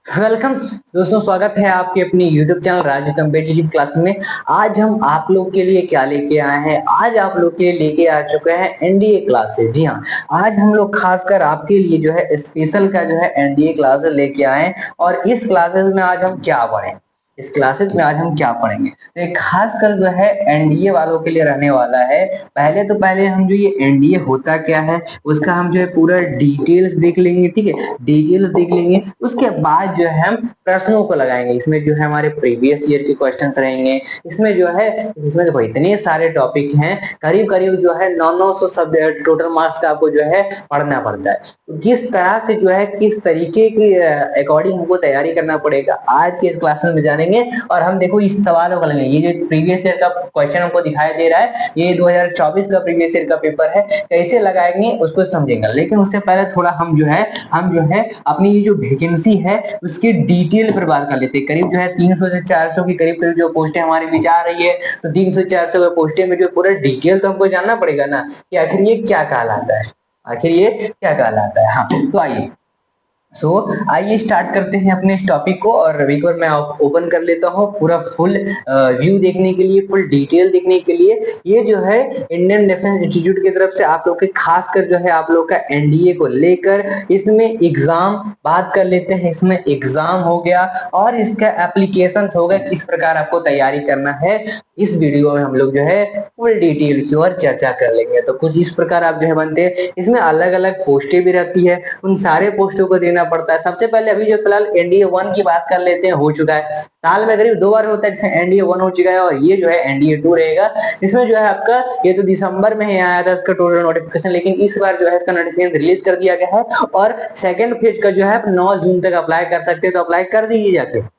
Welcome दोस्तों, स्वागत है आपके अपनी YouTube channel Raju competitive class में। आज हम आप लोग के लिए क्या लेके आए हैं? आज आप लोग के लिए लेके आ चुके हैं एनडीए क्लासेस। जी हाँ, आज हम लोग खासकर आपके लिए जो है स्पेशल का जो है एनडीए क्लासेस लेके आए हैं। और इस क्लासेस में आज हम क्या पढ़ें, इस क्लासेस में आज हम क्या पढ़ेंगे, तो ये खासकर जो है एनडीए वालों के लिए रहने वाला है। पहले हम जो ये एनडीए होता क्या है उसका हम जो है पूरा डिटेल्स देख लेंगे। ठीक है, डिटेल्स देख लेंगे, उसके बाद जो है हम प्रश्नों को लगाएंगे। इसमें जो है हमारे प्रीवियस ईयर के क्वेश्चन रहेंगे। इसमें देखो इतने सारे टॉपिक हैं, करीब करीब जो है 900 सब टोटल मार्क्स का आपको जो है पढ़ना पड़ता है। तो किस तरह से जो है किस तरीके की अकॉर्डिंग हमको तैयारी करना पड़ेगा आज के इस क्लास में जानेंगे। और हम देखो इस सवालों को लेंगे। ये जो प्रीवियस ईयर का क्वेश्चन हमको दिखाई दे रहा है, ये 2024 का प्रीवियस ईयर का पेपर है, कैसे लगाएंगे उसको समझेंगे। लेकिन उससे पहले थोड़ा हम जो है अपनी ये जो वैकेंसी है उसकी डिटेल पर बात कर लेते हैं। करीब जो है 300 से 400 की करीब करीब जो पोस्टें हमारे बीच आ रही है, तो 300 से 400 की पोस्टें में जो पूरा डिटेल तो हमको जानना पड़ेगा ना कि आखिर ये क्या कहलाता है, आखिर ये क्या कहलाता है। हाँ, तो आइए आइए स्टार्ट करते हैं अपने इस टॉपिक को। और एक बार मैं ओपन कर लेता हूँ पूरा फुल व्यू देखने के लिए, फुल डिटेल देखने के लिए। ये जो है इंडियन डिफेंस इंस्टीट्यूट की तरफ से आप लोग के खासकर जो है आप लोग का एनडीए को लेकर इसमें एग्जाम बात कर लेते हैं। इसमें एग्जाम हो गया और इसका एप्लीकेशन हो गया, किस प्रकार आपको तैयारी करना है इस वीडियो में हम लोग जो है फुल डिटेल की ओर चर्चा कर लेंगे। तो कुछ इस प्रकार आप जो है बनते हैं। इसमें अलग अलग पोस्टें भी रहती है, उन सारे पोस्टों को देना पड़ता है। सबसे पहले अभी जो फिलहाल एनडीए 1 की बात कर लेते हैं, हो चुका है साल में करीब 2 बार होता है, जिसमें एनडीए 1 हो चुका है और ये जो है एनडीए 2 रहेगा। इसमें जो है आपका ये तो दिसंबर में ही आया था इसका टोटल नोटिफिकेशन, लेकिन इस बार जो है इसका नोटिफिकेशन रिलीज कर दिया गया है और सेकेंड फेज का जो है 9 जून तक अप्लाई कर सकते हैं, तो अप्लाई कर दीजिए जाके।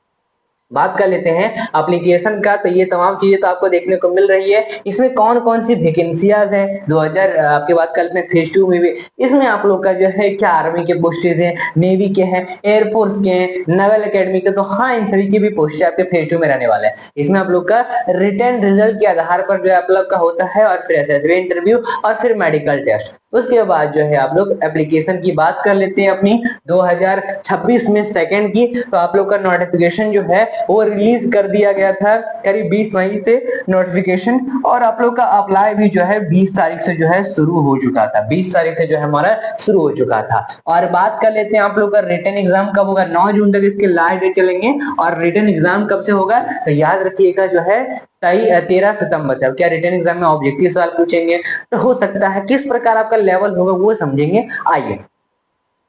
बात कर लेते हैं एप्लीकेशन का, तो ये तमाम चीजें तो आपको देखने को मिल रही है। इसमें कौन कौन सी वैकेंसियाज है 2000 आपकी बात कर लेते हैं फेज 2 में भी। इसमें आप लोग का जो है क्या आर्मी के पोस्टेज हैं, नेवी के हैं, एयरफोर्स के हैं, नेवल एकेडमी के, तो हाँ इन सभी की भी पोस्ट आपके फेज 2 में रहने वाले हैं। इसमें आप लोग का रिटर्न रिजल्ट के आधार पर जो आप लोग का होता है और फिर असेसमेंट इंटरव्यू और फिर मेडिकल टेस्ट। उसके बाद जो है आप लोग एप्लीकेशन की बात कर लेते हैं अपनी 2026 में सेकेंड की। तो आप लोग का नोटिफिकेशन जो है वो रिलीज कर दिया गया था करीब 20 मई से नोटिफिकेशन, और आप लोग का अप्लाई भी जो है 20 तारीख से जो है शुरू हो चुका था। 20 तारीख से जो है हमारा शुरू हो चुका था। और बात कर लेते हैं आप लोग का रिटर्न एग्जाम कब होगा। 9 जून तक इसके लास्ट डे चलेंगे और रिटर्न एग्जाम कब से होगा तो याद रखिएगा जो है 13 सितंबर से। अब क्या रिटर्न एग्जाम में ऑब्जेक्टिव सवाल पूछेंगे, तो हो सकता है किस प्रकार आपका लेवल होगा वो समझेंगे। आइए,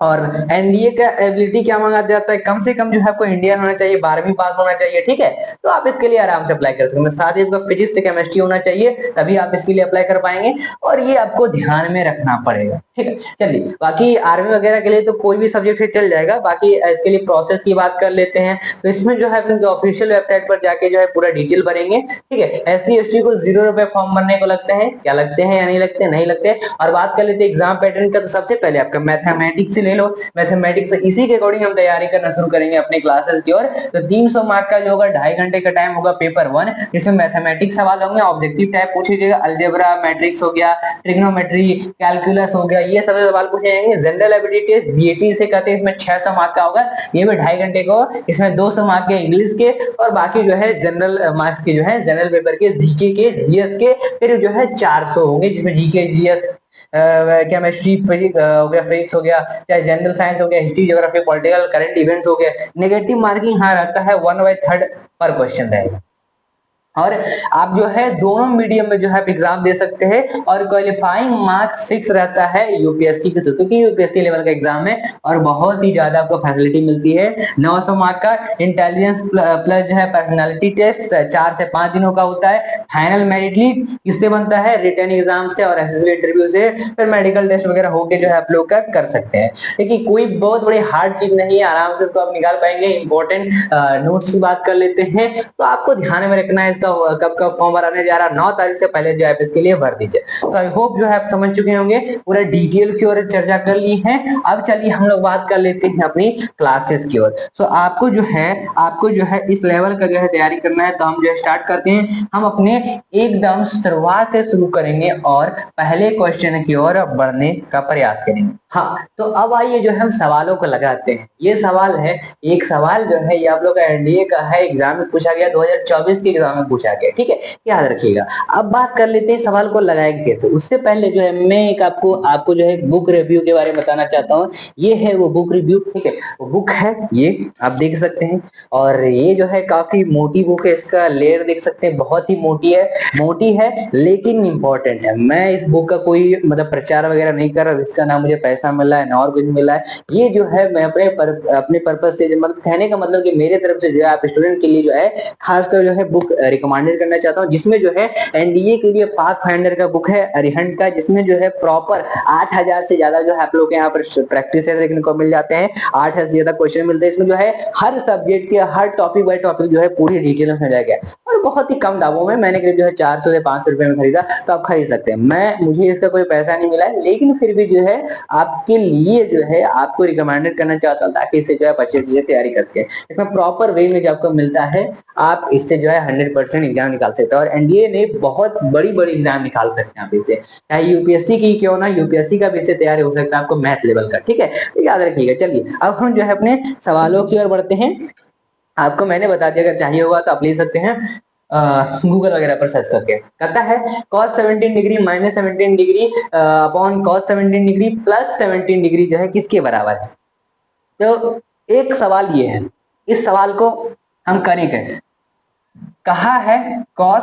और एनडीए का एबिलिटी क्या मांगा जाता है, कम से कम जो है आपको इंडियन होना चाहिए, 12वीं पास होना चाहिए। ठीक है, तो आप इसके लिए आराम से अप्लाई कर सकते हैं। साथ ही आपका फिजिक्स से केमिस्ट्री होना चाहिए, तभी आप इसके लिए अप्लाई कर पाएंगे और ये आपको ध्यान में रखना पड़ेगा। ठीक है, चलिए बाकी आर्मी वगैरह के लिए तो कोई भी सब्जेक्ट चल जाएगा। बाकी इसके लिए प्रोसेस की बात कर लेते हैं, तो इसमें जो है अपने ऑफिशियल वेबसाइट पर जाके जो है पूरा डिटेल भरेंगे। ठीक है, एससी एसटी को 0 रुपए फॉर्म भरने को लगता है, क्या लगते हैं या नहीं लगते, नहीं लगते। और बात कर लेते हैं एग्जाम पैटर्न का, तो सबसे पहले आपका मैथमेटिक्स से ले लो। मैथमेटिक्स इसी के अकॉर्डिंग हम तैयारी करना शुरू करेंगे अपने क्लासेस की ओर। तो 300 मार्क का जो होगा 2.5 घंटे का टाइम होगा पेपर 1, जिसमें मैथमेटिक्स सवाल होंगे, ऑब्जेक्टिव टाइप पूछे जाएगा, अलजेब्रा मैट्रिक्स हो गया, ट्रिग्नोमेट्री, कैलकुलस हो गया, ये सब सवाल पूछे जाएंगे। जनरल एबिलिटी जीएटी से कहते हैं, इसमें 600 मार्क का होगा, ये भी 2.5 घंटे को। इसमें 200 मार्क के इंग्लिश के और बाकी जो है जनरल मार्क्स के जो है जनरल पेपर के जीके के जीएस के फिर जो है 400 होंगे, जिसमें जीके जीएस केमिस्ट्री फिजिक्स हो गया, चाहे जनरल साइंस हो गया, history geography political current events हो गया। नेगेटिव मार्किंग हाँ रहता है 1/3 पर क्वेश्चन रहेगा। और आप जो है दोनों मीडियम में जो है एग्जाम दे सकते हैं और क्वालिफाइंग मार्क्स 6 रहता है यूपीएससी के थ्रू, क्योंकि यूपीएससी लेवल का एग्जाम है और बहुत ही ज्यादा आपको फैसिलिटी मिलती है। 900 मार्क का इंटेलिजेंस प्लस जो है पर्सनालिटी टेस्ट 4 से 5 दिनों का होता है। फाइनल मेरिट लिस्ट किससे बनता है, रिटर्न एग्जाम से और एसएसबी इंटरव्यू से, फिर मेडिकल टेस्ट वगैरह होके जो है आप लोग का कर सकते हैं। देखिए कोई बहुत बड़ी हार्ड चीज नहीं है, आराम से इसको आप निकाल पाएंगे। इंपॉर्टेंट नोट्स की बात कर लेते हैं, तो आपको ध्यान में रखना है इसका कब का फॉर्म भराने जा रहा है, 9 तारीख से पहले जो है इसके लिए भर दीजिए। तो आई होप जो है आप समझ चुके होंगे, पूरा डिटेल की ओर चर्चा कर ली है। अब चलिए हम लोग बात कर लेते हैं अपनी क्लासेस की ओर। सो आपको जो है इस लेवल का जो है तैयारी करना है, तो हम जो है स्टार्ट करते हैं। हम अपने एकदम शुरुआत से शुरू करेंगे और पहले क्वेश्चन की ओर बढ़ने का प्रयास करेंगे। हाँ, तो अब आइए जो है हम सवालों को लगाते हैं। ये सवाल है, एक सवाल जो है ये आप लोग का एनडीए का है, एग्जाम में पूछा गया, 2024 के एग्जाम में पूछा गया, ठीक है, याद रखिएगा। अब बात कर लेते हैं सवाल को लगाएंगे कैसे। उससे पहले जो है मैं एक आपको जो है बुक रिव्यू के बारे में बताना चाहता हूँ। ये है वो बुक रिव्यू, ठीक है, वो बुक है, ये आप देख सकते हैं। और ये जो है काफी मोटी बुक है, इसका लेयर देख सकते हैं, बहुत ही मोटी है लेकिन इंपॉर्टेंट है। मैं इस बुक का कोई मतलब प्रचार वगैरह नहीं कर रहा, इसका ना मुझे पैसा मिला है ना और कुछ मिला है। ये जो है मैं अपने पर्पज से, मतलब कहने का मतलब कि मेरे तरफ से जो है आप स्टूडेंट के लिए जो है खासकर जो है बुक रिकमेंडेड करना चाहता हूँ, जिसमें जो है एनडीए के लिए पाथ फाइंडर का बुक है अरिहंत का, जिसमें जो है प्रॉपर 8000 से ज्यादा जो है आप लोग के यहाँ पर प्रैक्टिस देखने को मिल जाते हैं। 8000 से ज्यादा क्वेश्चन मिलते हैं इसमें, जो है हर सब्जेक्ट के हर टॉपिक बाय टॉपिक जो है पूरी डिटेल में समझाया गया है और बहुत ही कम दामों में। मैंने करीब जो है 400 से 500 रुपए में खरीदा, तो आप खरीद सकते हैं। मुझे इसका कोई पैसा नहीं मिला है, लेकिन फिर भी जो है आपके लिए जो है आपको रिकमेंडेड करना चाहता हूँ, ताकि इससे जो है अच्छे से तैयारी करके इसमें प्रॉपर वे में जो आपको मिलता है, आप इससे जो है 100% एग्जाम निकाल सकते हैं। और एनडीए ने बहुत बड़ी एग्जाम निकाल सकते हैं आप इससे, चाहे यूपीएससी की क्यों ना, यूपीएससी का भी इससे तैयारी हो सकता है आपको मैथ लेवल का, ठीक है, तो याद रखिएगा। चलिए अब हम जो है अपने सवालों की ओर बढ़ते हैं। आपको मैंने बता दिया, अगर चाहिए होगा तो आप ले सकते हैं गूगल वगैरह पर सर्च करके। कहता है cos 17 degree minus 17 degree upon cos 17 degree plus 17 degree जो है किसके बराबर है। तो एक सवाल ये है, इस सवाल को हम करें कैसे। कहा है cos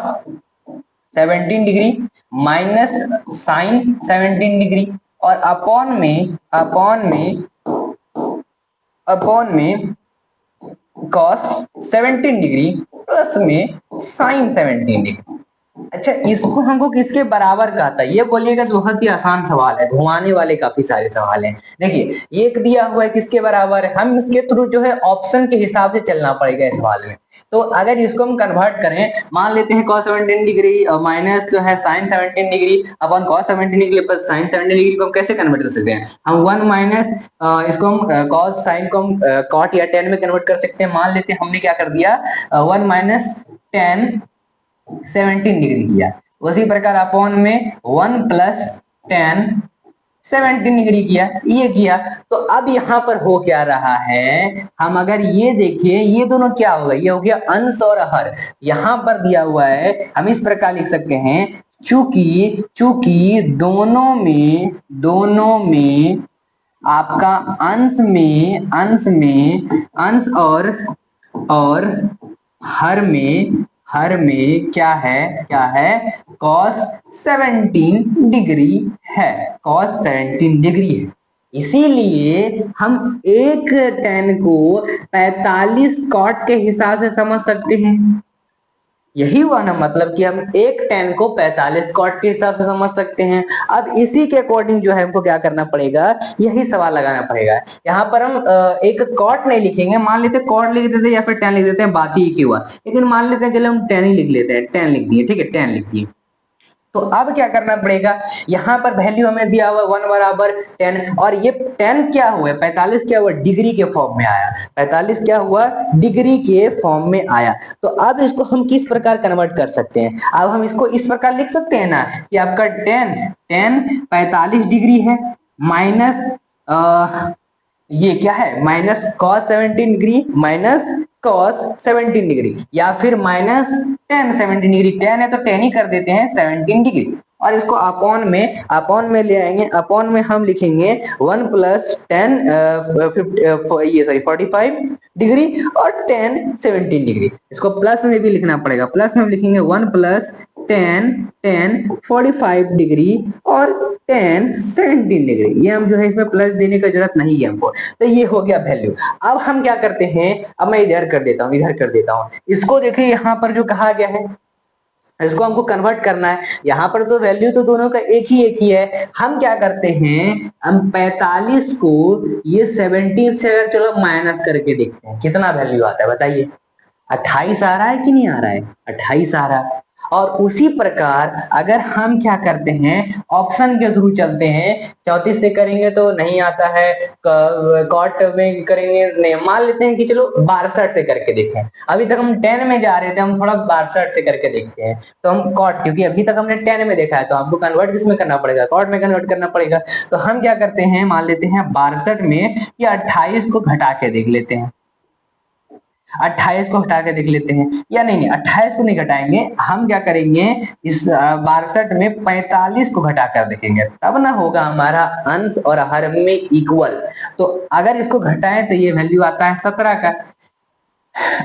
17 degree minus sine 17 degree और अपॉन में cos 17 डिग्री प्लस में sin 17 डिग्री। अच्छा, इसको हमको किसके बराबर कहता है, ये बोलिएगा बहुत ही आसान सवाल है, घुमाने वाले काफी सारे सवाल हैं। देखिए एक दिया हुआ है किसके बराबर है, हम इसके थ्रू जो है ऑप्शन के हिसाब से चलना पड़ेगा इस सवाल में। तो अगर इसको हम कन्वर्ट करें, मान लेते हैं cos 17 डिग्री माइनस जो है sin 17 degree upon cos 17 degree plus sin 17 degree को हम कैसे कन्वर्ट कर सकते हैं। हम 1 माइनस इसको हम cos sin को हम cot या tan में कन्वर्ट कर सकते हैं। मान लेते हैं हमने क्या कर दिया, 1 माइनस tan 17 डिग्री किया, उसी प्रकार अपॉन में 1 प्लस tan 17 डिग्री किया, ये किया। तो अब यहाँ पर हो क्या रहा है, हम अगर ये देखिए, ये दोनों क्या होगा, ये हो गया अंश और हर। यहाँ पर दिया हुआ है, हम इस प्रकार लिख सकते हैं, चूंकि दोनों में आपका अंश और हर में क्या है cos 17 डिग्री है, cos 17 डिग्री है। इसीलिए हम एक tan को 45 cot के हिसाब से समझ सकते हैं। यही हुआ ना, मतलब कि हम एक tan को 45 cot के हिसाब से समझ सकते हैं। अब इसी के अकॉर्डिंग जो है हमको क्या करना पड़ेगा, यही सवाल लगाना पड़ेगा। यहाँ पर हम एक cot नहीं लिखेंगे, मान लेते cot लिख देते या फिर tan लिख देते हैं, बात ही हुआ। लेकिन मान लेते हैं चलो हम tan ही लिख लेते हैं, tan लिख दिए, ठीक है, tan लिख दिए। तो अब क्या करना पड़ेगा, यहाँ पर वैल्यू हमें दिया हुआ 1 बराबर 10, और ये 10 क्या हुआ, 45 क्या हुआ, डिग्री के फॉर्म में आया, 45 क्या हुआ, डिग्री के फॉर्म में आया। तो अब इसको हम किस प्रकार कन्वर्ट कर सकते हैं, अब हम इसको इस प्रकार लिख सकते हैं ना कि आपका 10 45 डिग्री है माइनस ये क्या है, minus cos 17 degree minus cos 17 degree, या फिर माइनस tan 17 डिग्री, tan है तो tan ही कर देते हैं 17 डिग्री, और इसको अपॉन में ले आएंगे। अपॉन में हम लिखेंगे 1 प्लस 10 45 डिग्री और tan 17 डिग्री। इसको प्लस में भी लिखना पड़ेगा, प्लस में हम लिखेंगे 1 प्लस tan 45 डिग्री और tan 17 डिग्री। ये हम जो है इसमें प्लस देने का जरूरत नहीं है हमको। तो ये हो गया वैल्यू। अब हम क्या करते हैं, अब मैं इधर कर देता हूँ, इसको देखिए यहाँ पर जो कहा गया है, इसको हमको कन्वर्ट करना है। यहाँ पर तो वैल्यू तो दोनों का एक ही है। हम क्या करते हैं, हम 45 को ये 17 से चलो माइनस करके देखते हैं कितना वैल्यू आता है, बताइए। 28 आ रहा है कि नहीं आ रहा है? 28 आ रहा है। और उसी प्रकार अगर हम क्या करते हैं, ऑप्शन के थ्रू चलते हैं, 34 से करेंगे तो नहीं आता है, कॉट में करेंगे नहीं, मान लेते हैं कि चलो 62 से करके देखें। अभी तक हम 10 में जा रहे थे, हम थोड़ा 62 से करके देखते हैं। तो हम कॉट, क्योंकि अभी तक हमने 10 में देखा है, तो हमको कन्वर्ट किसमें करना पड़ेगा? कॉट में कन्वर्ट करना पड़ेगा। तो हम क्या करते हैं, मान लेते हैं 62 में या 28 को घटा के देख लेते हैं। 28 को हटा के देख लेते हैं, या नहीं 28 को नहीं घटाएंगे, हम क्या करेंगे, इस 62 में 45 को घटा कर देखेंगे, तब ना होगा हमारा अंश और हर में इक्वल। तो अगर इसको घटाएं तो ये वैल्यू आता है 17 का।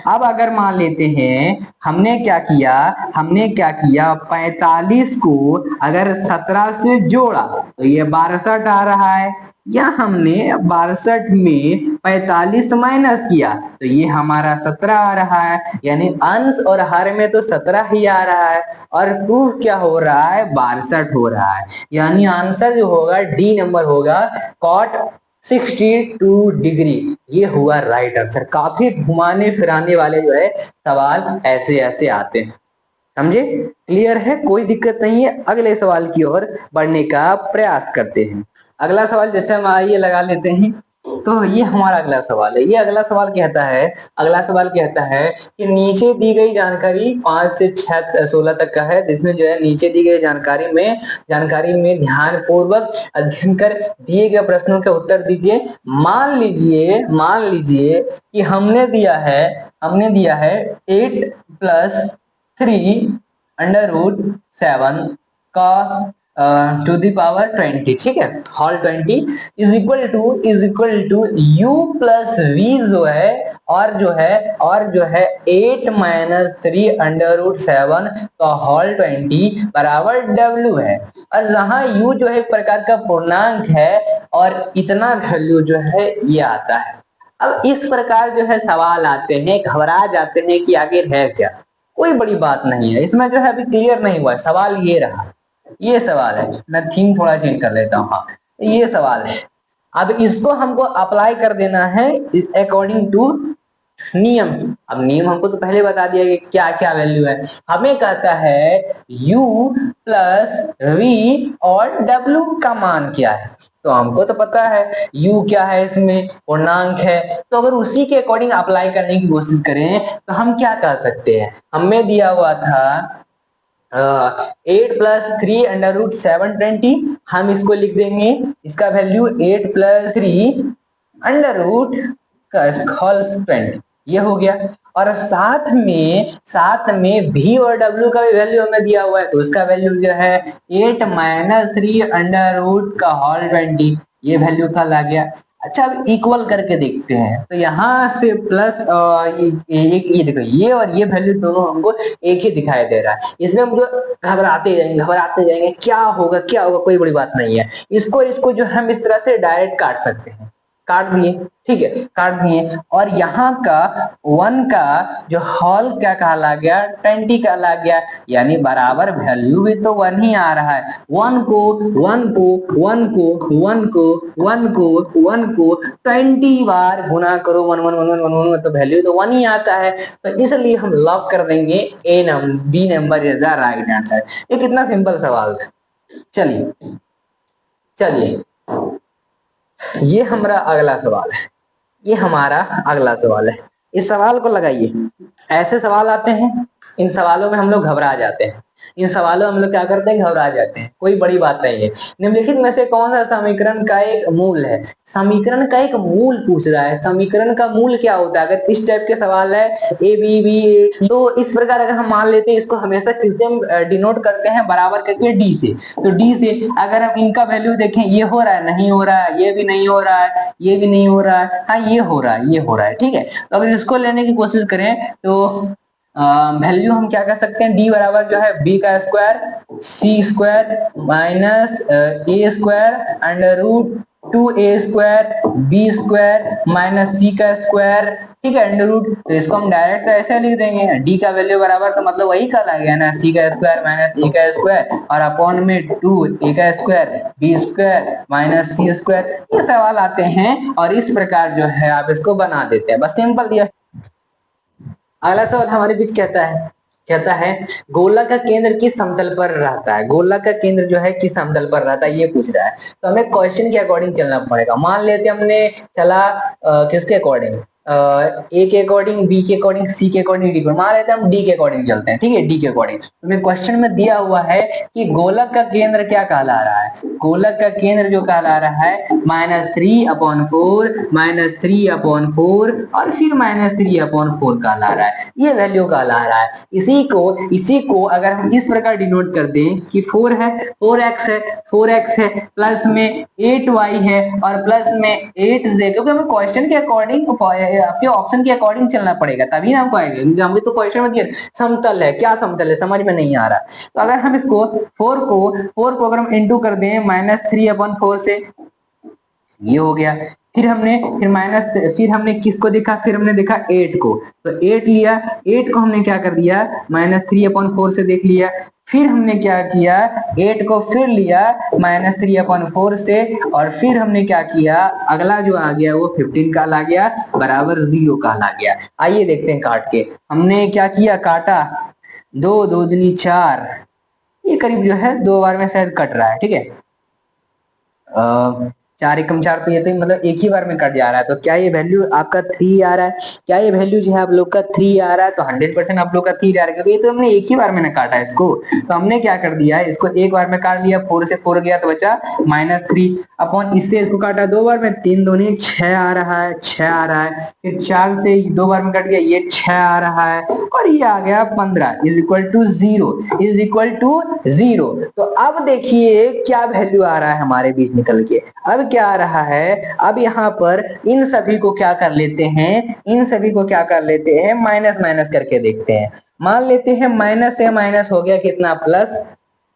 अब अगर मान लेते हैं हमने क्या किया, 45 को अगर 17 से जोड़ा तो ये 62 आ रहा है, या हमने 62 में 45 माइनस किया तो ये हमारा 17 आ रहा है, यानी अंश और हर में तो 17 ही आ रहा है, और प्रूफ क्या हो रहा है, 62 हो रहा है। यानी आंसर जो होगा डी नंबर होगा, कॉट 62 डिग्री, ये हुआ राइट आंसर। काफी घुमाने फिराने वाले जो है सवाल ऐसे ऐसे आते हैं, समझे? क्लियर है, कोई दिक्कत नहीं है। अगले सवाल की ओर बढ़ने का प्रयास करते हैं। अगला सवाल जैसे हम आइए लगा लेते हैं, तो ये हमारा अगला सवाल है। ये अगला सवाल कहता है कि नीचे दी गई जानकारी 5 से 16 तक का है, जिसमें जो है नीचे दी गई जानकारी में ध्यान पूर्वक अध्ययन कर दिए गए प्रश्नों के उत्तर दीजिए। मान लीजिए कि हमने दिया है 8 + 3 √7 का टू दी पावर 20, ठीक है, whole 20 is equal to u plus v जो है, और जो है 8 - 3 √7 का होल 20 बराबर w है। और जहां u जो है एक प्रकार का पूर्णांक है, और इतना वैल्यू जो है ये आता है। अब इस प्रकार जो है सवाल आते हैं, घबरा जाते हैं कि आखिर है क्या। कोई बड़ी बात नहीं है, इसमें जो है अभी क्लियर नहीं हुआ है। सवाल ये रहा, ये सवाल है, मैं थीम थोड़ा चेंज कर लेता हूँ। हाँ, ये सवाल है। अब इसको हमको अप्लाई कर देना है अकॉर्डिंग टू नियम। अब नियम हमको तो पहले बता दिया कि क्या क्या वैल्यू है। हमें कहता है u + v और w का मान क्या है, तो हमको तो पता है u क्या है, इसमें पूर्णांक है। तो अगर उसी के अकॉर्डिंग अप्लाई करने की कोशिश करें तो हम क्या कह सकते हैं, हमें दिया हुआ था 8 + 3 √720, हम इसको लिख देंगे, इसका वैल्यू 8 + 3 √20, ये हो गया। और साथ में v और w का भी वैल्यू हमें दिया हुआ है, तो उसका वैल्यू जो है 8 - 3 √ का होल 20, ये वैल्यू कल आ गया। अच्छा, अब इक्वल करके देखते हैं, तो यहाँ से प्लस ये देखो, ये और ये वैल्यू दोनों हमको एक ही दिखाई दे रहा है। इसमें हम जो घबराते जाएंगे क्या होगा, कोई बड़ी बात नहीं है। इसको जो हम इस तरह से डायरेक्ट काट सकते हैं, काट दिए, ठीक है, काट दिए। और यहाँ का 1 का जो होल क्या कहला गया, 20 कहला गया, यानी बराबर वैल्यू भी तो 1 ही आ रहा है। 1 को 20 बार गुना करो, 1 तो वैल्यू तो 1 ही आता है। तो इसलिए हम लॉक कर देंगे B number is the right answer. ये कितना सिंपल सवाल है। चलिए ये हमारा अगला सवाल है। इस सवाल को लगाइए। ऐसे सवाल आते हैं, इन सवालों में हम लोग घबरा जाते हैं, घबरा जाते हैं। कोई बड़ी बात नहीं है। निम्नलिखित में से कौन सा समीकरण का एक मूल है? समीकरण का एक मूल पूछ रहा है। समीकरण का मूल क्या होता है? अगर इस टाइप के सवाल है ए बी बी ए, तो इस प्रकार अगर हम मान लेते हैं, इसको हमेशा किससे हम डिनोट करते हैं, बराबर करके डी से। तो डी से अगर हम इनका वैल्यू देखें, ये हो रहा है, नहीं हो रहा है, ये भी नहीं हो रहा है, ये भी नहीं हो रहा है, हाँ ये हो रहा है, ठीक है। तो अगर इसको लेने की कोशिश करें तो वैल्यू हम क्या कर सकते हैं, डी बराबर जो है बी का square C square minus A square √2a² B square minus C का स्क्वायर, ठीक है, √। तो इसको हम डायरेक्ट ऐसे लिख देंगे, डी का वैल्यू बराबर तो मतलब वही कल आ गया ना, सी का स्क्वायर माइनस ए का स्क्वायर और अपॉन में 2a का स्क्वायर बी स्क्वायर माइनस सी स्क्वायर। ये सवाल आते हैं और इस प्रकार जो है आप इसको बना देते हैं, बस सिंपल दिया। अगला सवाल हमारे बीच कहता है गोला का केंद्र किस समतल पर रहता है, गोला का केंद्र जो है किस समतल पर रहता है ये पूछ रहा है। तो हमें क्वेश्चन के अकॉर्डिंग चलना पड़ेगा। मान लेते हमने चला किसके अकॉर्डिंग, ए के अकॉर्डिंग, बी के अकॉर्डिंग, सी के अकॉर्डिंग, डी के, मान लेते हैं हम डी के अकॉर्डिंग चलते हैं, ठीक है, डी के अकॉर्डिंग। तो हमें क्वेश्चन में दिया हुआ है कि गोलक का केंद्र क्या कहला रहा है, गोलक का केंद्र जो कहला रहा है -3/4, -3/4 और फिर -3/4 कहला रहा है, ये वैल्यू कहला रहा है। इसी को अगर हम इस प्रकार डिनोट कर दें कि 4 है, 4x है, 4x है, प्लस में 8y है और प्लस में 8z, क्योंकि हमें क्वेश्चन के अकॉर्डिंग, आपके ऑप्शन के अकॉर्डिंग चलना पड़ेगा तभी ना हमको आएगा। हमें तो क्वेश्चन में दिया समतल है, क्या समतल है समझ में नहीं आ रहा। तो अगर हम इसको 4 को अगर हम इंटू कर दें -3/4 से, ये हो गया। फिर हमने किसको देखा, फिर हमने देखा 8 को, तो 8 लिया, 8 को हमने क्या कर दिया -3/4 से देख लिया। फिर हमने क्या किया, 8 को फिर लिया -3/4 से, और फिर हमने क्या किया, अगला जो आ गया वो 15 का आ गया बराबर 0 का आ गया। आइए देखते हैं काट के। हमने क्या किया, काटा, 2 2 दूनी 4, ये करीब जो है 2 बार में शायद कट रहा है, ठीक है। 4 एकम 4, तो ये तो मतलब एक ही बार में कट जा रहा है। तो क्या ये वैल्यू आपका 3 आ रहा है, क्या ये वैल्यू जो है आप लोग का 3 आ रहा है? तो 100% आप लोग का 3 आ रहा है, क्योंकि ये तो हमने एक ही बार में ना काटा है इसको। तो हमने क्या कर दिया, इसको एक बार में काट लिया, 4 से 4 गया तो बचा -3 अपॉन, इससे इसको काटा 2 बार में, 3 दूनी 6 आ रहा है, 6 आ रहा है। फिर 4 से 2 बार में कट गया, ये 6 आ रहा है, और ये आ गया 15 इज इक्वल टू 0। तो अब देखिए क्या वैल्यू आ रहा है हमारे बीच निकल के। अब क्या आ रहा है, अब यहाँ पर इन सभी को क्या कर लेते हैं, माइनस माइनस करके देखते हैं। मान लेते हैं माइनस से माइनस हो गया कितना, प्लस,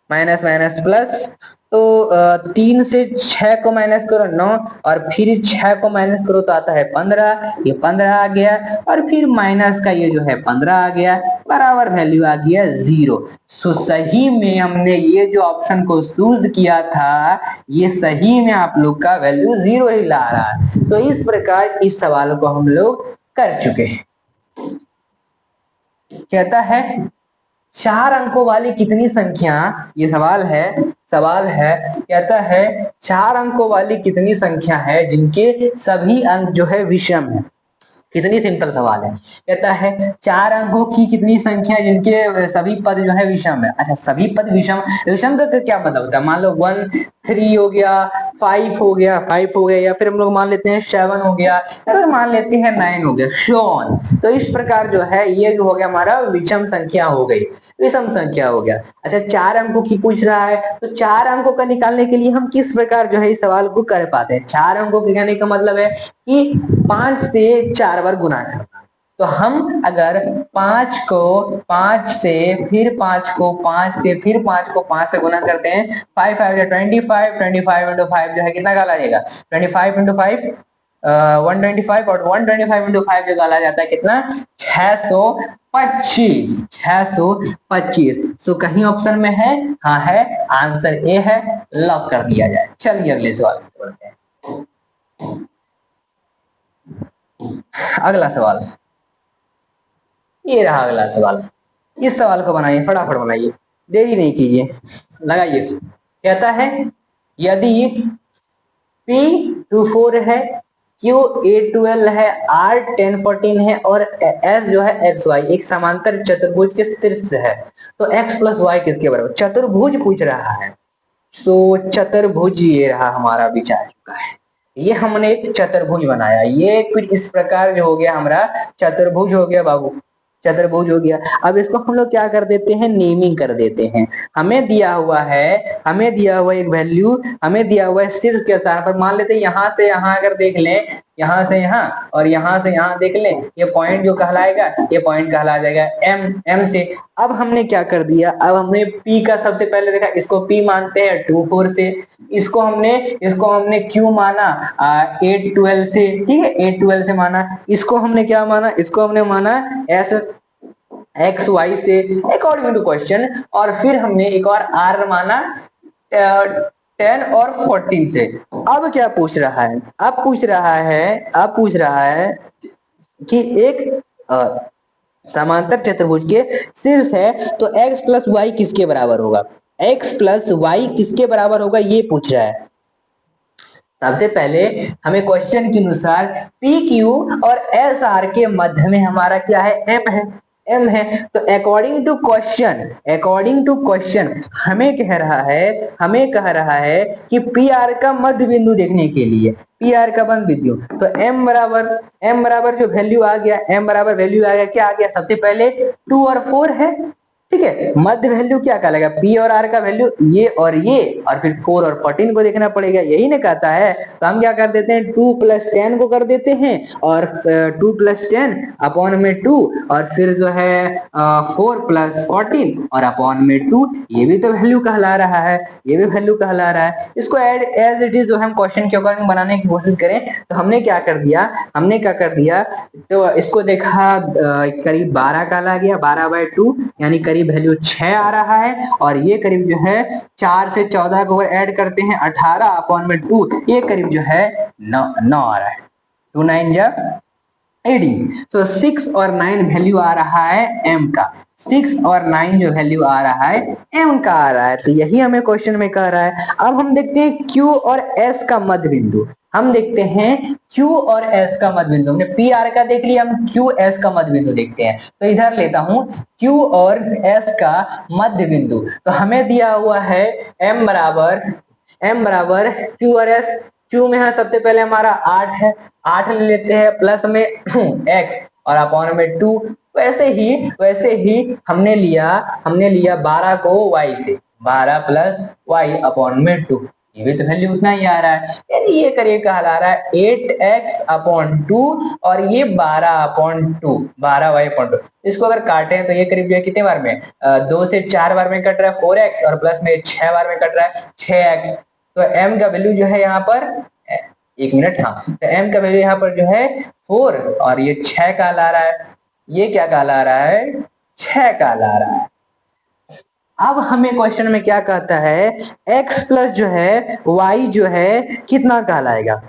माइनस माइनस प्लस। तो 3 से 6 को माइनस करो 9, और फिर 6 को माइनस करो तो आता है 15, ये 15 आ गया, और फिर माइनस का ये जो है 15 आ गया, बराबर वैल्यू आ गया 0। सो सही में हमने ये जो ऑप्शन को चूज किया था, ये सही में आप लोग का वैल्यू 0 ही ला रहा है। तो इस प्रकार इस सवाल को हम लोग कर चुके हैं। कहता है 4 अंकों वाली कितनी संख्या, ये सवाल है, कहता है 4 अंकों वाली कितनी संख्या है जिनके सभी अंक जो है विषम है। कितनी सिंपल सवाल है। कहता है 4 अंकों की कितनी संख्या जिनके सभी पद जो है विषम है। अच्छा, सभी पद विषम का क्या मतलब होता है? मान लो 1 3 हो गया, 5 हो गया, या फिर हम लोग मान लेते हैं 7 हो गया, या फिर मान लेते हैं 9 हो गया, सो ऑन। तो इस प्रकार जो है ये जो हो गया हमारा विषम संख्या हो गई, विषम संख्या हो गया। अच्छा, 4 अंकों की पूछ रहा है, तो 4 अंकों का निकालने के लिए हम किस प्रकार जो है इस सवाल को कर पाते हैं। 4 अंकों के कहने का मतलब है कि 5 से 4 बार गुना करना। तो हम अगर 5 को 5 से, फिर 5 को 5 से, फिर 5 को 5 से गुना करते हैं, 5 5 25, 25 into 5 जो है कितना काला जाएगा, 25 into 5 125, और 125 into 5 जो काला जाता है कितना, 625। सो कहीं ऑप्शन में है, हाँ है, आंसर ए है, लॉक कर दिया जाए। चलिए अगले सवाल पे बढ़ते हैं। अगला सवाल, ये रहा अगला सवाल। इस सवाल को बनाइए, फटाफट बनाइए, देरी नहीं कीजिए, लगाइए। कहता है यदि P24 है, Q812 है, R1014 है, और S जो है XY एक समांतर चतुर्भुज के शीर्ष है, तो X प्लस Y किसके बराबर? चतुर्भुज पूछ रहा है। तो चतुर्भुज ये रहा हमारा विचार चुका है। ये हमने एक चतुर्भुज बनाया, ये कुछ इस प्रकार जो हो गया हमारा चतुर्भुज हो गया बाबू, चतुर्भुज हो गया। अब इसको हम लोग क्या कर देते हैं, नेमिंग कर देते हैं। हमें दिया हुआ एक वैल्यू, हमें दिया हुआ है शीर्ष के स्थान पर। मान लेते हैं यहाँ से यहाँ अगर देख लें, यहाँ से यहाँ और यहाँ से यहाँ देख लें, ये पॉइंट जो कहलाएगा, ये पॉइंट कहला जाएगा एम से। अब हमने क्या कर दिया, अब हमने पी का सबसे पहले देखा, इसको पी मानते हैं 24 से, इसको हमने क्यू माना 812 से, ठीक है, 812 से माना। इसको हमने क्या माना, इसको हमने माना एस एक्स वाई से अकॉर्डिंग टू क्वेश्चन, और फिर हमने एक और आर माना 10 और 14 से। अब क्या पूछ रहा है, अब पूछ रहा है कि एक समांतर चतुर्भुज के शीर्ष है, तो x प्लस वाई किसके बराबर होगा? x प्लस वाई किसके बराबर होगा ये पूछ रहा है। सबसे पहले हमें क्वेश्चन के अनुसार पी क्यू और एस आर के मध्य में हमारा क्या है? एम है। तो अकॉर्डिंग टू क्वेश्चन हमें कह रहा है कि पी आर का मध्य बिंदु देखने के लिए, पी आर का मध्य बिंदु, तो एम बराबर जो वैल्यू आ गया, एम बराबर वैल्यू आ गया, क्या आ गया? सबसे पहले 2 और 4 है, ठीक है। मध्य वैल्यू क्या कहलाएगा? पी और आर का वैल्यू ये, और फिर 4 और 14 को देखना पड़ेगा, यही ना कहता है। तो हम क्या कर देते हैं? 2 + 10 को कर देते हैं, और 2 + 10 अपॉन में 2, और फिर जो है 4 + 14 और अपॉन में 2, ये भी तो वैल्यू कहला रहा है, इसको एज इट इज जो हम क्वेश्चन के अकॉर्डिंग बनाने की कोशिश करें, तो हमने क्या कर दिया, तो इसको देखा करीब 12 का ला गया, 12/2 यानी करीब वैल्यू 6 आ रहा है, और ये करीब जो है 4 से 14 को ऐड करते हैं 18 अपॉन में 2, ये करीब जो है 9 आ रहा है, 2 9 जा 18। तो 6 और 9 वैल्यू आ रहा है m का, 6 और 9 जो वैल्यू आ रहा है m का आ रहा है। तो यही हमें क्वेश्चन में कह रहा है। अब हम देखते हैं q और s का मध्य बिंदु, हमने पी आर का देख लिया, हम क्यू एस का मध्य बिंदु देखते हैं। तो इधर लेता हूं क्यू और एस का मध्य बिंदु, तो हमें दिया हुआ है m बराबर क्यू और एस। क्यू में है सबसे पहले हमारा 8 है, 8 ले लेते हैं, प्लस में x और अपॉन में 2। वैसे ही हमने लिया 12 को y से, 12 + y अपॉन में 2, ये भी तो वैल्यू उतना ही आ रहा है, यानी ये करिए कहला रहा है 8x अपॉन 2 और ये 12/2, 12y/2। इसको अगर काटें तो ये करीब जो है कितने बार में, 2 से 4 बार में कट रहा है 4x, और प्लस में 6 बार में कट रहा है 6x। तो m का वैल्यू जो है यहाँ पर, एक मिनट, हाँ, तो m का वैल्यू यहाँ पर जो है 4 और ये 6 का ला रहा है, ये क्या कहला रहा है? 6 का ला रहा है। अब हमें क्वेश्चन में क्या कहता है? x प्लस जो है y जो है कितना कहलाएगा?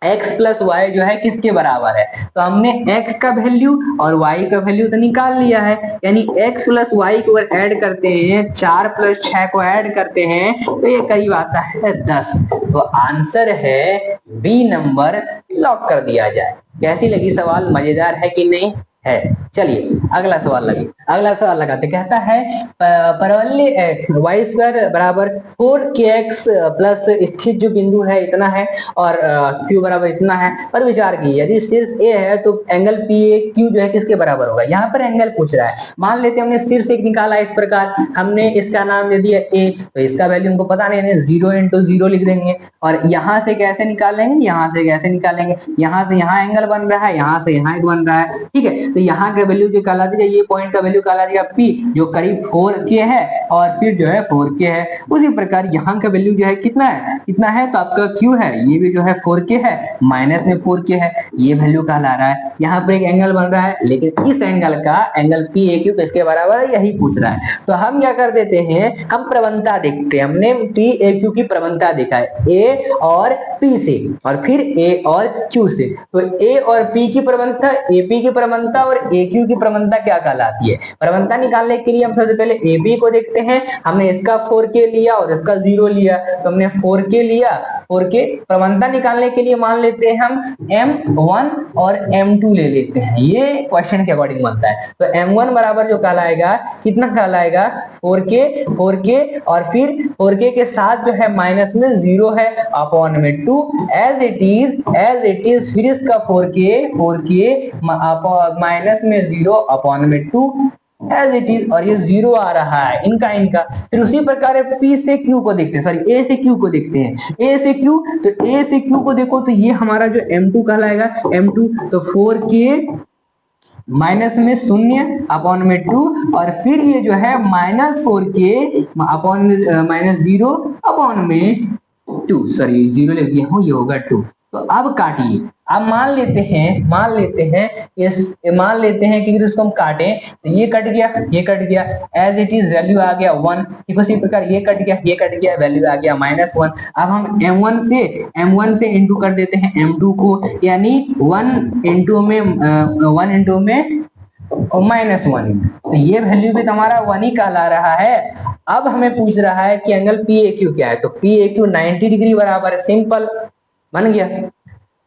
x प्लस वाई जो है किसके बराबर है? तो हमने x का वैल्यू और y का वैल्यू तो निकाल लिया है, यानी x प्लस वाई को ऐड करते हैं, 4 + 6 को ऐड करते हैं, तो ये करीब आता है 10। तो आंसर है बी नंबर, लॉक कर दिया जाए। कैसी लगी सवाल? मजेदार है कि नहीं है? चलिए अगला सवाल लगाते। कहता है परवलय y² बराबर 4kx प्लस स्थित जो बिंदु है इतना है, और q बराबर इतना है, पर विचार कीजिए यदि शीर्ष a है तो एंगल PAQ जो है किसके बराबर होगा? यहाँ पर एंगल पूछ रहा है। मान लेते हैं हमने शीर्ष एक निकाला इस प्रकार, हमने इसका नाम दे दिया a, तो इसका वैल्यू हमको पता नहीं है, 0 × 0 लिख देंगे, और यहाँ से कैसे निकालेंगे? यहाँ से यहाँ से यहाँ एंगल बन रहा है, यहाँ से यहाँ बन रहा है, ठीक है। तो यहाँ का वैल्यू जो कहला देगा, ये पॉइंट का वैल्यू कहला देगा P, जो करीब 4k है, और फिर जो है 4k है। उसी प्रकार यहाँ का वैल्यू जो है कितना है? तो आपका Q है, ये भी जो है 4k है, माइनस में 4k है, ये वैल्यू कहला रहा है। यहाँ पर एक एंगल बन रहा है, लेकिन इस एंगल का एंगल PAQ किसके बराबर है? यही पूछ रहा है। तो हम क्या कर देते हैं? हम प्रवणता देखते हैं। हमने PAQ की प्रवणता देखा है A और P से, और फिर A और Q से। तो A और P की प्रवणता, AP की प्रवणता और AQ की प्रवणता क्या कहलाती है? प्रवणता निकालने के लिए हम सबसे पहले AB को देखते हैं। हमने इसका 4k लिया और इसका 0 लिया, तो हमने 4k लिया, 4k। प्रवणता निकालने के लिए मान लेते हैं हम M1 और M2 ले लेते हैं, ये क्वेश्चन के अकॉर्डिंग बनता है। तो M1 बराबर जो कहलाएगा, कितना कहलाएगा? 4k, और फिर 4k के साथ जो है माइनस में 0 है, अपॉन में 2, एज इट इज, फिर इसका 4k माइनस में 0 अपॉन में 2 एज इट इज, और ये 0 आ रहा है इनका। फिर उसी प्रकार P से Q को देखते हैं, सॉरी A से Q को देखते हैं। A से Q, तो A से Q को देखो तो ये हमारा जो M2 कहलाएगा, M2, तो 4k माइनस में 0 अपॉन में 2, और फिर ये जो है -4k अपॉन में -0 अपॉन में 2, सॉरी 0 लिख दिया हूं, ये होगा 2। तो अब काटिए। अब मान लेते हैं कि इसको हम काटें, तो ये कट गया, एज इट इज वैल्यू आ गया 1। ठीक उसी प्रकार ये कट गया, वैल्यू आ गया -1। अब हम M1 से इंटू कर देते हैं M2 को, यानी 1 इंटू में और -1। तो ये वैल्यू भी तुम्हारा 1 ही कहला रहा है। अब हमें पूछ रहा है कि एंगल पी ए क्यू क्या है, तो पी ए क्यू 90 डिग्री बराबर है, सिंपल बन गया।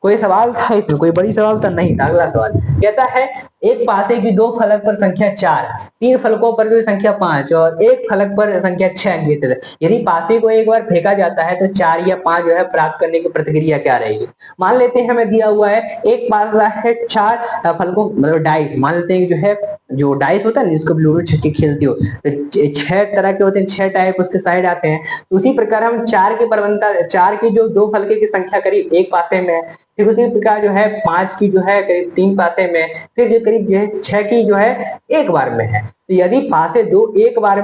कोई सवाल था इसमें, कोई बड़ी सवाल था नहीं था। अगला सवाल कहता है एक पासे की दो फलक पर संख्या 4, तीन फलकों पर भी संख्या 5 और एक फलक पर संख्या 6 अंकित है। यदि पासे को एक बार फेंका जाता है तो 4 या 5 जो है प्राप्त करने की प्रतिक्रिया क्या रहेगी। मान लेते हैं हमें दिया हुआ है एक पासा है 4 फलकों, मतलब डाइस, मान लेते हैं जो है जो डाइस होता है ना जिसको लूडो छक्के खेलते हो, तो 6 तरह के होते हैं, 6 टाइप उसके साइड आते हैं। तो उसी प्रकार हम 4 के परवंता 4 की जो दो फलके की संख्या करीब एक पासे में है, फिर उसी प्रकार जो है 5 की जो है करीब 3 पासे में, फिर जो करीब जो है 6 की जो है एक बार में है। तो यदि पासे दो एक बार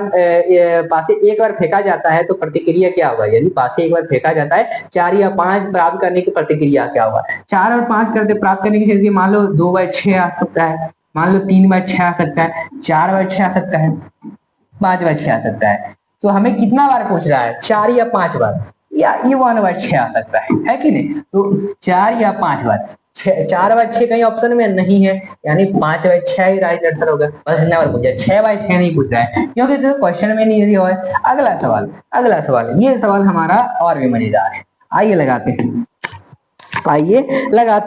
पासे एक बार फेंका जाता है तो प्रतिक्रिया क्या होगा। यदि पासे एक बार फेंका जाता है 4 या 5 प्राप्त करने की प्रतिक्रिया क्या होगा। 4 और 5 करते प्राप्त करने की स्थिति, मान लो 2/6 आ सकता है, मान लो 3/6 आ सकता है, 4/6 आ सकता है, 5/6 आ सकता है। तो हमें कितना बार पूछ रहा है, 4 या 5 बार, या ये 1/6 आ सकता है कि नहीं। तो 4 या 5 बार, 4/6 कहीं ऑप्शन में नहीं है, यानी 5/6 ही राइट आंसर होगा। बस इतना बार पूछा, 6/6 नहीं पूछ रहा है क्योंकि तो क्वेश्चन में नहीं दिया हुआ है। अगला सवाल, ये सवाल हमारा और भी मजेदार है। आइए लगाते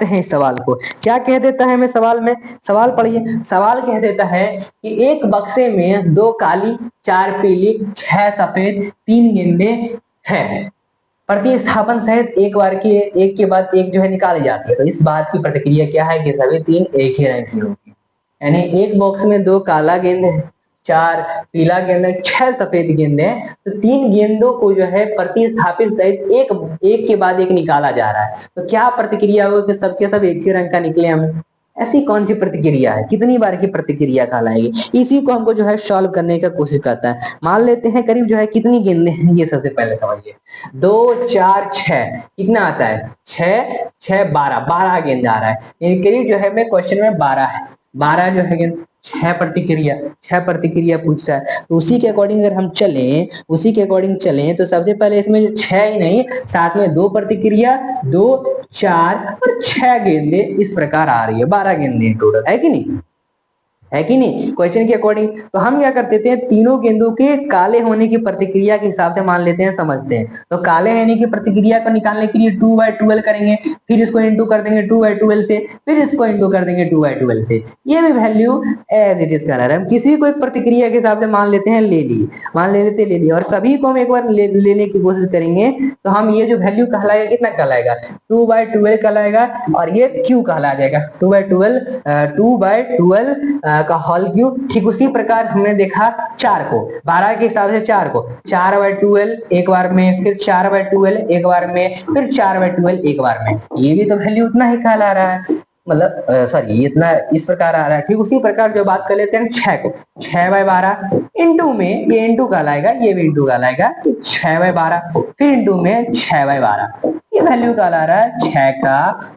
हैं इस सवाल को। क्या कह देता है हमें सवाल में, सवाल पढ़िए। सवाल कह देता है कि एक बक्से में 2 काली, 4 पीली, 6 सफेद, 3 गेंदे हैं। प्रतिस्थापन सहित एक के बाद एक जो है निकाली जाती है। तो इस बात की प्रतिक्रिया क्या है कि सभी 3 एक ही रंग की होगी। यानी एक बॉक्स में 2 काला गेंद है, 4 पीला गेंद है, 6 सफेद गेंद है, तो 3 गेंदों को जो है प्रतिस्थापित सहित एक के बाद एक निकाला जा रहा है। तो क्या प्रतिक्रिया होगी कि सबके सब एक ही रंग का निकले। हमें ऐसी कौन सी प्रतिक्रिया है, कितनी बार की प्रतिक्रिया कहलाएगी, इसी को हमको जो है सॉल्व करने का कोशिश करता है। मान लेते हैं करीब जो है कितनी गेंदें हैं, ये सबसे पहले समझिए। 2 4 6 कितना आता है, 6 6 12 गेंद आ रहा है। करीब जो है मैं क्वेश्चन में 12 है, 12 जो है गेंद, 6 प्रतिक्रिया पूछ रहा है। तो उसी के अकॉर्डिंग अगर हम चलें तो सबसे पहले इसमें जो 6 ही नहीं, साथ में 2 प्रतिक्रिया, 2 4 और 6 गेंदे इस प्रकार आ रही है, 12 गेंदे टोटल, है कि नहीं क्वेश्चन के अकॉर्डिंग। तो हम क्या करते थे, तीनों गेंदों के काले होने की प्रतिक्रिया के हिसाब से मान लेते हैं, समझते हैं। तो काले होने की प्रतिक्रिया को निकालने के लिए 2/12 करेंगे, फिर इसको इंटू कर देंगे 2/12 से, फिर इसको इंटू कर देंगे 2/12 से। ये भी वैल्यू एज इट इज कह रहा है। हम किसी को एक प्रतिक्रिया के हिसाब से मान लेते हैं, ले लिए, और सभी को हम एक बार लेने की कोशिश करेंगे। तो हम ये जो वैल्यू कहलाएगा, कितना कहलाएगा, 2/12 कहलाएगा, और ये क्यू कहला जाएगा, 2/12 का होल क्यूब। ठीक उसी प्रकार हमने देखा 4 को, 12 के हिसाब से 4 को 4/12 एक बार में, फिर 4/12 एक बार में, फिर 4/12 एक बार में। ये भी तो वैल्यू उतना ही कहला रहा है, मतलब सॉरी इतना इस प्रकार आ रहा है। ठीक उसी प्रकार जो बात कर लेते हैं 6 को, 6/12 इंटू में, ये इंटू कहलाएगा, ये भी इंटू कहलाएगा, तो 6/12 फिर इंटू में 6/12, ये वैल्यू कहला रहा है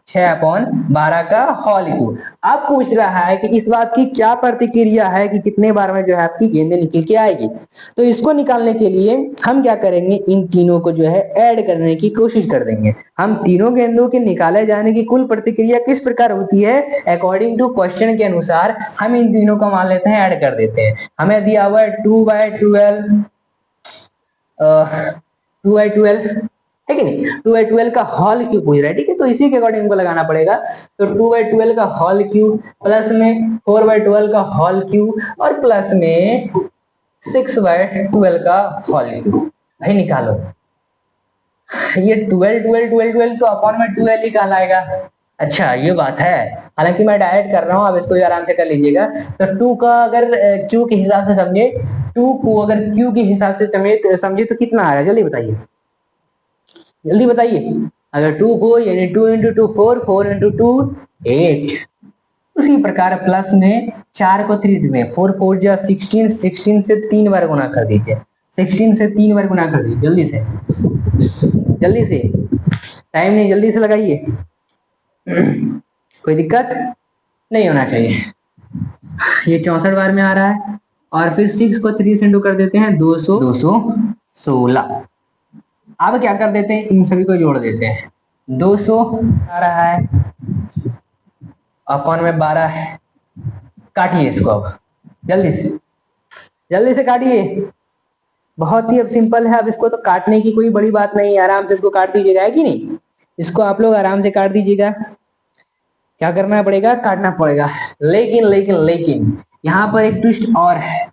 6/12 का होल क्यूब। अब पूछ रहा है कि इस बात की क्या प्रतिक्रिया है कि कितने बार में जो है आपकी गेंदें निकल के आएगी। तो इसको निकालने के लिए हम क्या करेंगे, इन तीनों को जो है ऐड करने की कोशिश कर देंगे। हम तीनों गेंदों के निकाले जाने की कुल प्रतिक्रिया किस प्रकार होती है, अकॉर्डिंग टू क्वेश्चन के अनुसार हम इन तीनों को मान लेते हैं, ऐड कर देते हैं। हमें दिया हुआ है 2/12 है कि नहीं, 2/12 का होल क्यूब पूछ रहा है। ठीक है, तो इसी के अकॉर्डिंग को लगाना पड़ेगा। तो 2/12 का होल क्यूब प्लस में 4/12 का होल क्यूब और प्लस में 6/12 का होल क्यूब। भाई निकालो, ये 12 तो अपॉन में 12 ही कहलाएगा। अच्छा ये बात है, हालांकि मैं डायरेक्ट कर रहा हूं, आप इसको आराम से कर लीजिएगा। तो 2 का अगर क्यू के हिसाब से समझे, 2 को अगर क्यू के हिसाब से समझे तो कितना आ रहा है, जल्दी बताइए। अगर 2 को, यानी 2 इंटू 2 4, 4 इंटू 2 8। उसी प्रकार प्लस में 4 को 3 में, 4 4 जा 16, 16 से 3 बार गुना कर दीजिए, 16 से 3 बार गुना कर दीजिए, जल्दी से टाइम नहीं, जल्दी से लगाइए, कोई दिक्कत नहीं होना चाहिए। ये 64 बार में आ रहा है, और फिर 6 को 3 से इंटू कर देते हैं, 216। अब क्या कर देते हैं, इन सभी को जोड़ देते हैं, 200 आ रहा है, अपॉन में 12 है, काटिए इसको अब जल्दी से काटिए। बहुत ही अब सिंपल है, अब इसको तो काटने की कोई बड़ी बात नहीं है, आराम से इसको काट दीजिएगा, है कि नहीं। इसको आप लोग आराम से काट दीजिएगा। क्या करना पड़ेगा, काटना पड़ेगा। लेकिन लेकिन लेकिन यहाँ पर एक ट्विस्ट और है,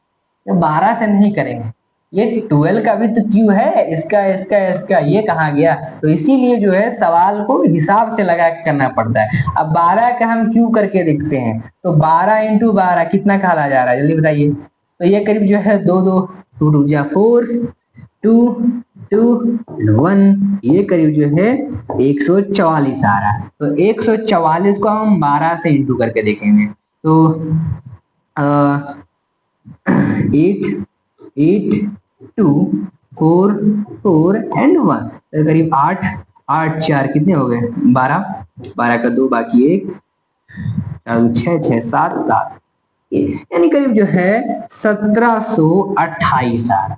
12 से नहीं करेंगे, ये 12 का भी तो क्यू है, इसका इसका इसका, ये कहाँ गया। तो इसीलिए जो है सवाल को हिसाब से लगा के करना पड़ता है। अब 12 का हम क्यू करके देखते हैं, तो 12 इंटू 12 कितना कहला जा रहा है, जल्दी बताइए। तो ये करीब जो है 2 2 2 2 जा 4 2 2 1, ये करीब जो है 144 आ रहा है। तो 144 को हम 12 से इंटू करके देखेंगे, तो 8 8 2 4 4 एंड 1, तो करीब 8 8 4 कितने हो गए 12, 12 का 2 बाकी 1, 6 6 7 7, यानी करीब जो है 1728 आ रहा है।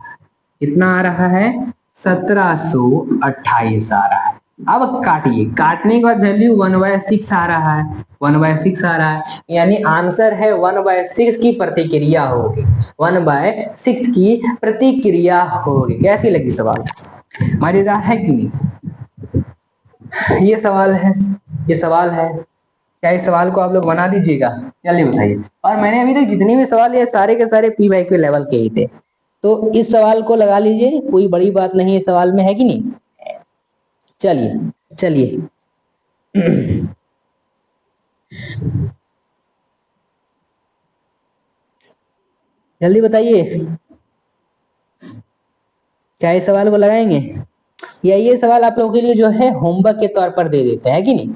कितना आ रहा है, 1728 आ रहा है। अब काटिए, काटने के बाद वैल्यू 1/6 आ रहा है, 1/6 आ रहा है, यानी आंसर है 1/6 की प्रतिक्रिया होगी, 1/6 की प्रतिक्रिया होगी। कैसी लगी सवाल, मजेदार है कि नहीं। ये सवाल है, ये सवाल है, क्या इस सवाल को आप लोग बना दीजिएगा, जल्दी बताइए। और मैंने अभी तक जितने भी सवाल ये सारे के सारे पी वाई क्यू लेवल के ही थे, तो इस सवाल को लगा लीजिए, कोई बड़ी बात नहीं है सवाल में, है कि नहीं। चलिए चलिए जल्दी बताइए, क्या इस सवाल को लगाएंगे, या ये सवाल आप लोगों के लिए जो है होमवर्क के तौर पर दे देते हैं कि नहीं,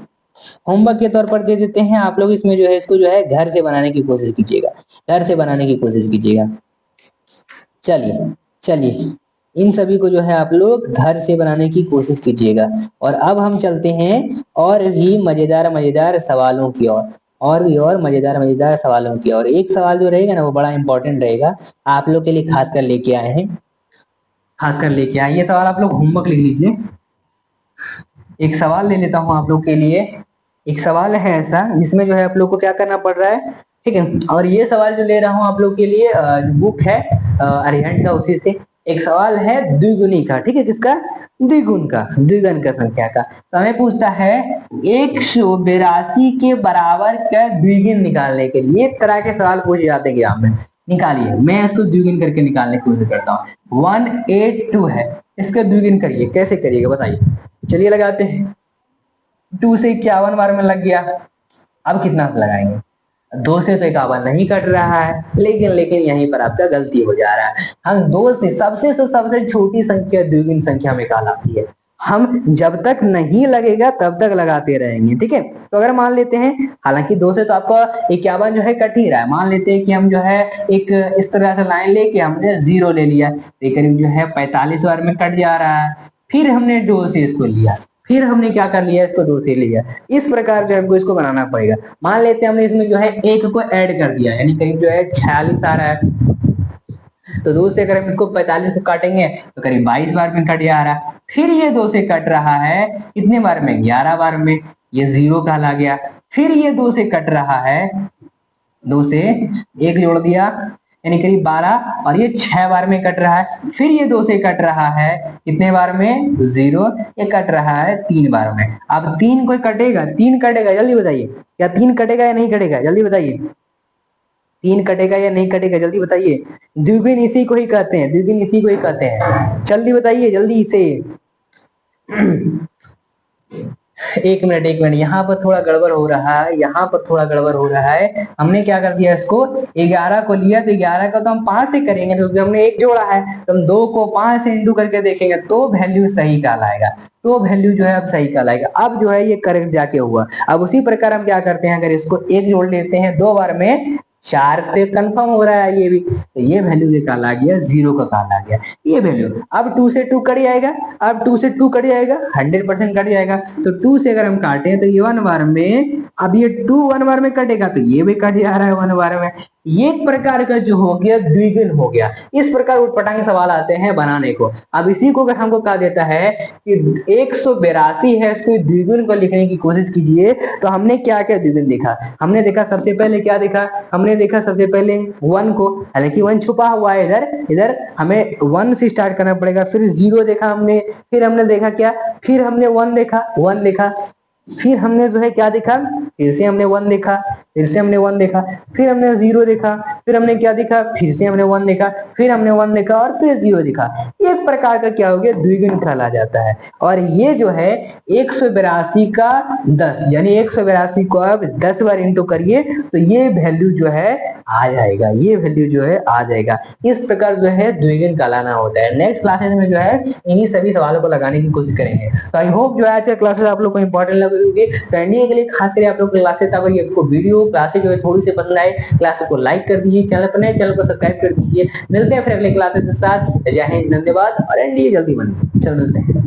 होमवर्क के तौर पर दे देते हैं। आप लोग इसमें जो है इसको जो है घर से बनाने की कोशिश कीजिएगा, घर से बनाने की कोशिश कीजिएगा। चलिए चलिए, इन सभी को जो है आप लोग घर से बनाने की कोशिश कीजिएगा। और अब हम चलते हैं और भी मजेदार मजेदार सवालों की ओर, और भी और मजेदार सवालों की ओर। एक सवाल जो रहेगा ना वो बड़ा इंपॉर्टेंट रहेगा, आप लोग के लिए खासकर लेके आए हैं, खासकर लेके आए। ये सवाल आप लोग होमवर्क लिख लीजिए। एक सवाल ले लेता हूं आप लोग के लिए, एक सवाल है ऐसा जिसमें जो है आप लोग को क्या करना पड़ रहा है, ठीक है। और ये सवाल जो ले रहा हूं आप लोग के लिए बुक है अरिहंत का, उसी से एक सवाल है द्विगुणी का, ठीक है, किसका, द्विगुण का, द्विगुण का संख्या का। तो हमें पूछता है 182 के बराबर का द्विगुण निकालने के लिए, इस तरह के सवाल पूछे जाते हैं एग्जाम में। निकालिए, मैं इसको द्विगुण करके निकालने की कोशिश करता हूँ। 182 है, इसका द्विगुण करिए, कैसे करिएगा बताइए। चलिए लगाते हैं, 2 से 51 बार में लग गया। अब कितना लगाएंगे, 2 से तो 51 नहीं कट रहा है, लेकिन लेकिन यहीं पर आपका गलती हो जा रहा है। हम 2 से सबसे छोटी संख्या द्विगुण संख्या में कहलाती है, हम जब तक नहीं लगेगा तब तक लगाते रहेंगे, ठीक है। तो अगर मान लेते हैं, हालांकि 2 से तो आपका 51 जो है कट ही रहा है, मान लेते हैं कि हम जो है एक इस तरह से लाइन लेके हमने 0 ले लिया, तो करीब जो है 45 बार में कट जा रहा है। फिर हमने 2 से इसको लिया, फिर हमने क्या कर लिया, इसको 2 से लिया। इस प्रकार जो हमको इसको बनाना पड़ेगा। मान लेते हैं हमने इसमें जो है 1 को ऐड कर दिया, यानी करीब जो है 46 आ रहा है। तो 2 से अगर हम इसको 45 को काटेंगे तो करीब 22 बार में कट जा रहा है। फिर ये 2 से कट रहा है कितने बार में, 11 बार में, ये 0 कहला गया। फिर ये 2 से कट रहा है, 2 से 1 जोड़ दिया यानी करीब 12, और ये 6 बार में कट रहा है। फिर ये 2 से कट रहा है कितने बार में, 0, ये कट रहा है 3 बार में। अब 3 कोई कटेगा, 3 कटेगा, जल्दी बताइए, क्या 3 कटेगा या नहीं कटेगा, जल्दी बताइए, 3 कटेगा या नहीं कटेगा, जल्दी बताइए। द्विगुण इसी को ही कहते हैं, द्विगुण इसी को ही कहते हैं, जल्दी बताइए जल्दी से। एक मिनट, यहाँ पर थोड़ा गड़बड़ हो रहा है, यहाँ पर थोड़ा गड़बड़ हो रहा है। हमने क्या कर दिया, इसको 11 को लिया, तो 11 का तो हम 5 से करेंगे, क्योंकि हमने 1 जोड़ा है, तो हम 2 को 5 से इंटू करके देखेंगे तो वैल्यू सही कहलाएगा, तो वैल्यू जो है अब सही कहलाएगा। अब जो है ये करेक्ट जाके हुआ। अब उसी प्रकार हम क्या करते हैं, अगर इसको 1 जोड़ लेते हैं 2 बार में, 4 से कंफर्म हो रहा है ये भी, तो ये वैल्यू जो कहला गया 0 का कहला गया ये वैल्यू। अब 2 से 2 कट जाएगा, अब 2 से 2 कट जाएगा, 100% कट जाएगा। तो 2 से अगर हम काटें तो ये 1 बार में, अब ये 2 1 बार में कटेगा, तो ये भी कट जा रहा है 1 बार में, एक प्रकार का जो हो गया द्विगुण हो गया। इस प्रकार उटपटांग सवाल आते हैं बनाने को। अब इसी को अगर हमको कहा देता है कि 182 है, इसको द्विगुण को लिखने की कोशिश कीजिए, तो हमने क्या क्या द्विगुण देखा? हमने देखा सबसे पहले क्या देखा? हमने देखा सबसे पहले 1 को, हालांकि 1 छुपा हुआ है इधर, इधर हमें 1 से स्टार्ट करना पड़ेगा। फिर 0 देखा हमने, फिर हमने देखा क्या? फिर हमने 1 देखा, 1 देखा, फिर हमने जो है क्या देखा? फिर से हमने 1 देखा, फिर से हमने 1 देखा, फिर हमने 0 देखा, फिर हमने क्या देखा? फिर से हमने 1 देखा, फिर हमने 1 देखा और फिर 0 देखा। एक प्रकार का क्या हो गया? द्विगुण कहला जाता है। और ये जो है 182 का 10, यानी 182 को आप 10 बार इंटू करिए तो ये वैल्यू जो है आ जाएगा, ये वैल्यू जो है आ जाएगा। इस प्रकार जो है द्विगुण कहलाना होता है। नेक्स्ट क्लासेस में जो है इन्हीं सभी सवालों को लगाने की कोशिश करेंगे। तो आई होप जो आज का क्लासेस आप लोग को इंपॉर्टेंट लग रही होगी। तो एनडीए के लिए खास करके आप लोग क्लासेस, अगर ये आपको वीडियो क्लासेस जो है थोड़ी सी पसंद आए, क्लासेस को लाइक कर दीजिए, चैनल पर नए चैनल को सब्सक्राइब कर दीजिए। मिलते हैं फिर अगले क्लासेस के साथ। जय हिंद, धन्यवाद और एनडीए जल्दी बने। चलो मिलते हैं।